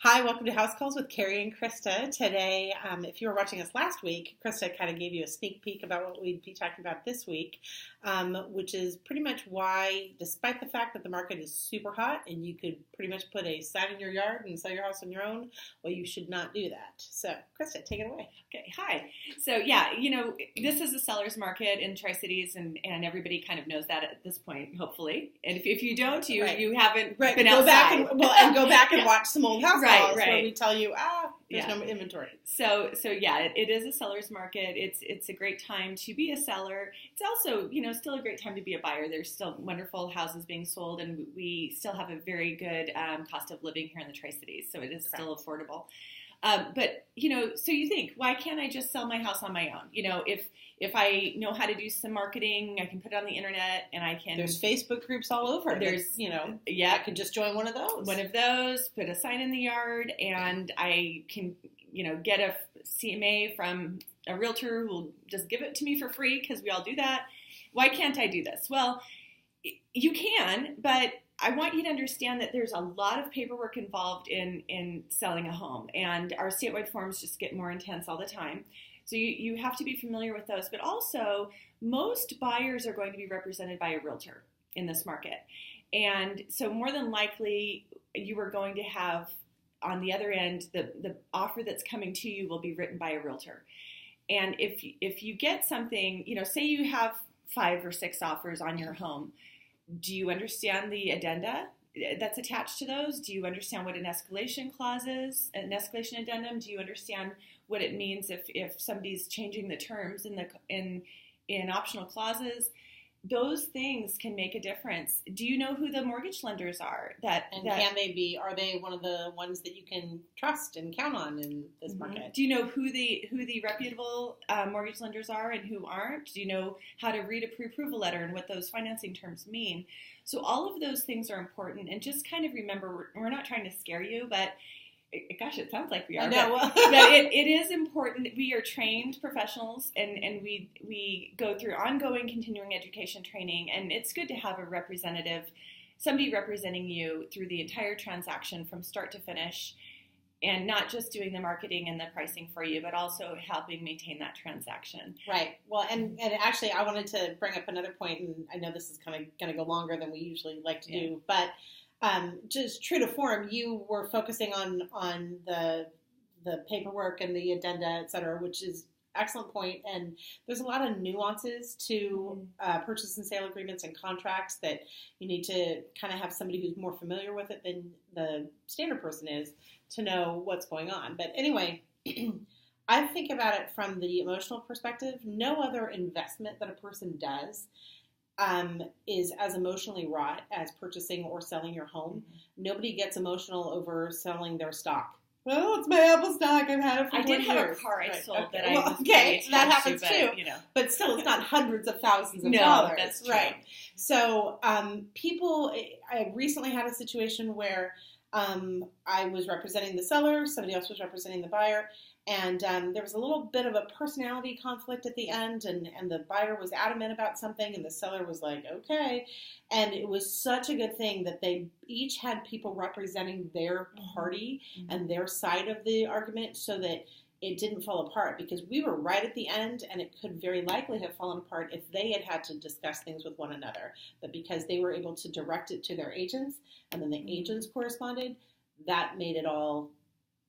Hi, welcome to House Calls with Cari and Krista. Today, if you were watching us last week, Krista kind of gave you a sneak peek about what we'd be talking about this week, which is pretty much why, despite the fact that the market is super hot and you could pretty much put a sign in your yard and sell your house on your own, well, you should not do that. So, Krista, take it away. Okay, hi. So, yeah, this is a seller's market in Tri-Cities, and everybody kind of knows that at this point, hopefully. And if you don't, you haven't been go outside. Back go back and watch some old house calls where Right. we tell you, there's no inventory. So yeah, it is a seller's market. It's a great time to be a seller. It's also, still a great time to be a buyer. There's still wonderful houses being sold, and we still have a very good cost of living here in the Tri-Cities, so it is still affordable. But, so you think, why can't I just sell my house on my own? If I know how to do some marketing, I can put it on the internet and I can. There's Facebook groups all over. I could just join one of those. Put a sign in the yard, and I can, get a CMA from a realtor who will just give it to me for free, because we all do that. Why can't I do this? Well, you can, but I want you to understand that there's a lot of paperwork involved in selling a home, and our statewide forms just get more intense all the time. So you have to be familiar with those. But also, most buyers are going to be represented by a realtor in this market. And so more than likely, you are going to have, on the other end, the offer that's coming to you will be written by a realtor. And if you get something, say you have 5 or 6 offers on your home, do you understand the addenda that's attached to those? Do you understand what an escalation clause is, an escalation addendum? Do you understand what it means if somebody's changing the terms in optional clauses? Those things can make a difference. Do you know who the mortgage lenders are? Are they one of the ones that you can trust and count on in this market? Do you know who the reputable mortgage lenders are and who aren't? Do you know how to read a pre-approval letter and what those financing terms mean? So all of those things are important, and just kind of remember, we're not trying to scare you, but gosh, it sounds like we are. But it is important. We are trained professionals, and we go through ongoing continuing education training, and it's good to have a representative, somebody representing you through the entire transaction from start to finish, and not just doing the marketing and the pricing for you, but also helping maintain that transaction. Right. Well, and actually, I wanted to bring up another point, and I know this is kind of going to go longer than we usually like to do, but just true to form, you were focusing on the paperwork and the addenda, et cetera, which is excellent point. And there's a lot of nuances to purchase and sale agreements and contracts that you need to kind of have somebody who's more familiar with it than the standard person is to know what's going on. But anyway, I think about it from the emotional perspective. No other investment that a person does is as emotionally wrought as purchasing or selling your home. Mm-hmm. Nobody gets emotional over selling their stock. Well, it's my Apple stock. I've had it for 20 years. I did have a car I sold that I was that happens too. But still, it's not hundreds of thousands of dollars. That's true. Right. So I recently had a situation where I was representing the seller, somebody else was representing the buyer, and there was a little bit of a personality conflict at the end, and the buyer was adamant about something, and the seller was like, okay. And it was such a good thing that they each had people representing their party and their side of the argument so that it didn't fall apart, because we were right at the end, and it could very likely have fallen apart if they had to discuss things with one another. But because they were able to direct it to their agents, and then the agents corresponded, that made it all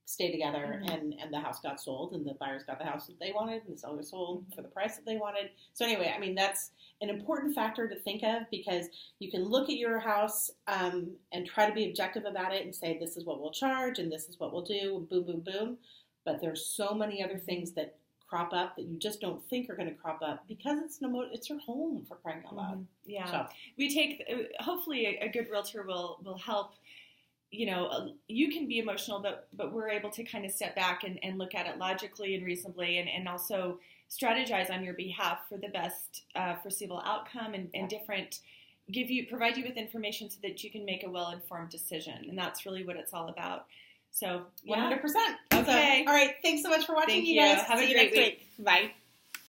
stay together, and the house got sold, and the buyers got the house that they wanted, and the seller sold for the price that they wanted. So anyway, I mean, that's an important factor to think of, because you can look at your house and try to be objective about it and say, this is what we'll charge, and this is what we'll do, and boom, boom, boom. But there's so many other things that crop up that you just don't think are going to crop up, because it's your home, for crying out loud. Yeah. So we take, hopefully a good realtor will help. You can be emotional, but we're able to kind of step back and look at it logically and reasonably, and also strategize on your behalf for the best foreseeable outcome, and provide you with information so that you can make a well-informed decision. And that's really what it's all about. So 100%. Okay. So, all right. Thanks so much for watching, Thank you guys. Have See a you great next week. Bye.